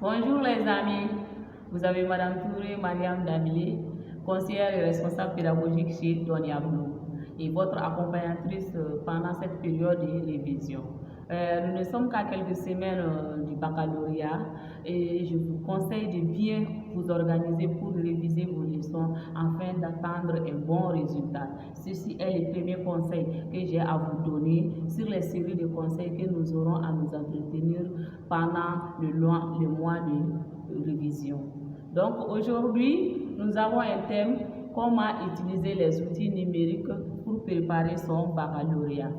Bonjour les amis, vous avez Madame Touré Mariam Damilé, conseillère et responsable pédagogique chez Donia Blue et votre accompagnatrice pendant cette période de révision. Nous ne sommes qu'à quelques semaines du baccalauréat et je vous conseille de bien vous organiser pour réviser vos leçons afin d'atteindre un bon résultat. Ceci est le premier conseil que j'ai à vous donner sur les séries de conseils que nous aurons à nous entretenir pendant le mois de révision. Donc aujourd'hui, nous avons un thème: comment utiliser les outils numériques pour préparer son baccalauréat.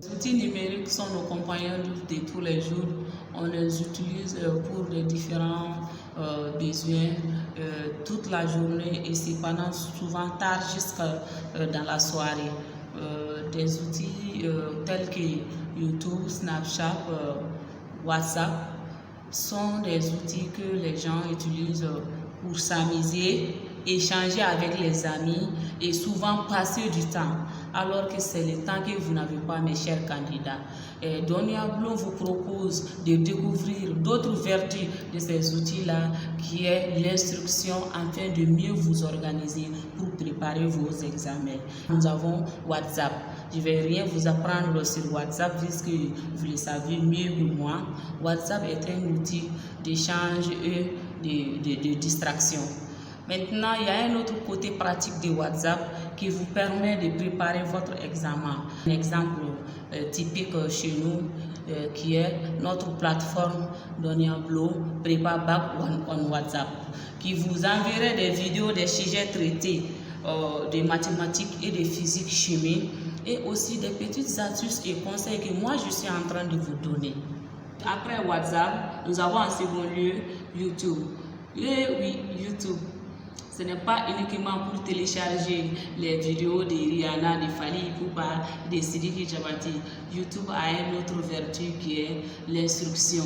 Les outils numériques sont nos compagnons de tous les jours. On les utilise pour les différents besoins toute la journée et c'est pendant souvent tard jusqu'à dans la soirée. Des outils tels que YouTube, Snapchat, WhatsApp sont des outils que les gens utilisent pour s'amuser, échanger avec les amis et souvent passer du temps, alors que c'est le temps que vous n'avez pas, mes chers candidats. Donia Blue vous propose de découvrir d'autres vertus de ces outils-là, qui est l'instruction afin de mieux vous organiser pour préparer vos examens. Nous avons WhatsApp. Je ne vais rien vous apprendre sur WhatsApp puisque vous le savez mieux que moi. WhatsApp est un outil d'échange et de distraction. Maintenant, il y a un autre côté pratique de WhatsApp qui vous permet de préparer votre examen. Un exemple typique chez nous qui est notre plateforme Donia Blue Prépare Bac on WhatsApp, qui vous enverrait des vidéos des sujets traités de mathématiques et de physique chimie et aussi des petites astuces et conseils que moi je suis en train de vous donner. Après WhatsApp, nous avons en second lieu YouTube. Et oui, YouTube. Ce n'est pas uniquement pour télécharger les vidéos de Rihanna, de Fally Ipupa, de Sidiki Diabaté. YouTube a une autre vertu qui est l'instruction.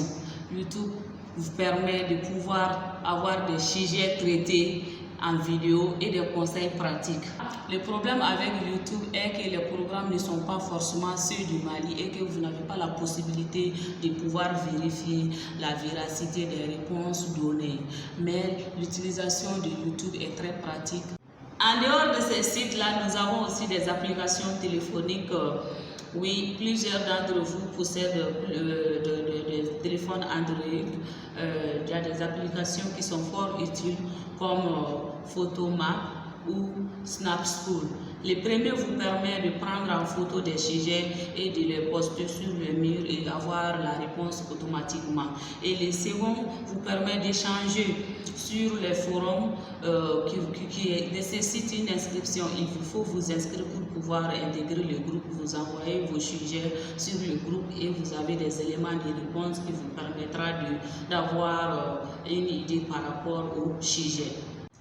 YouTube vous permet de pouvoir avoir des sujets traités en vidéo et des conseils pratiques. Le problème avec YouTube est que les programmes ne sont pas forcément ceux du Mali et que vous n'avez pas la possibilité de pouvoir vérifier la véracité des réponses données. Mais l'utilisation de YouTube est très pratique. En dehors de ces sites-là, nous avons aussi des applications téléphoniques. Oui, plusieurs d'entre vous possèdent des téléphones Android. Il y a des applications qui sont fort utiles comme Photomap ou SnapSchool. Le premier vous permet de prendre en photo des sujets et de les poster sur le mur et avoir la réponse automatiquement. Et le second vous permet d'échanger sur les forums qui nécessitent une inscription. Il vous faut vous inscrire pour pouvoir intégrer le groupe. Vous envoyez vos sujets sur le groupe et vous avez des éléments de réponse qui vous permettra d'avoir une idée par rapport au sujet.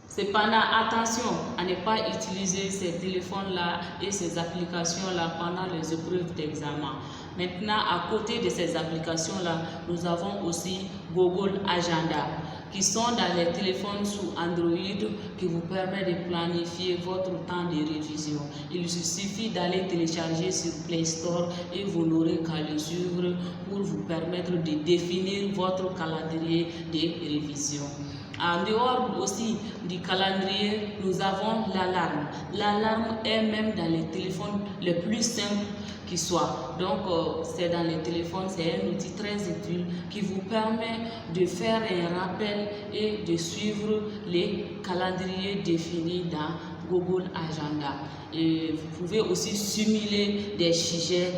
Cependant, attention à ne pas utiliser ces téléphones-là et ces applications-là pendant les épreuves d'examen. Maintenant, à côté de ces applications-là, nous avons aussi Google Agenda, qui sont dans les téléphones sous Android, qui vous permet de planifier votre temps de révision. Il suffit d'aller télécharger sur Play Store et vous n'aurez qu'à le suivre pour vous permettre de définir votre calendrier de révision. En dehors aussi du calendrier, nous avons l'alarme. L'alarme est même dans les téléphones les plus simples qui soient. Donc, c'est dans les téléphones, c'est un outil très utile qui vous permet de faire un rappel et de suivre les calendriers définis dans Google Agenda. Et vous pouvez aussi simuler des sujets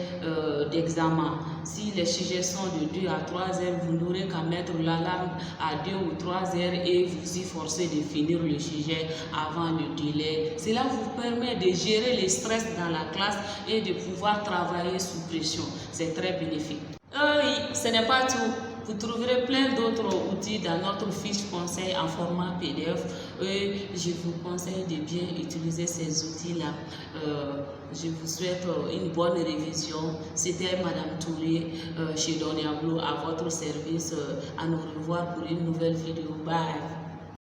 d'examen. Si les sujets sont de 2 à 3 heures, vous n'aurez qu'à mettre l'alarme à 2 ou 3 heures et vous y forcer de finir le sujet avant le délai. Cela vous permet de gérer le stress dans la classe et de pouvoir travailler sous pression. C'est très bénéfique. Oui, ce n'est pas tout. Vous trouverez plein d'autres outils dans notre fiche conseil en format PDF et je vous conseille de bien utiliser ces outils-là. Je vous souhaite une bonne révision. C'était Madame Touré chez Donia Blue à votre service. À nous revoir pour une nouvelle vidéo. Bye!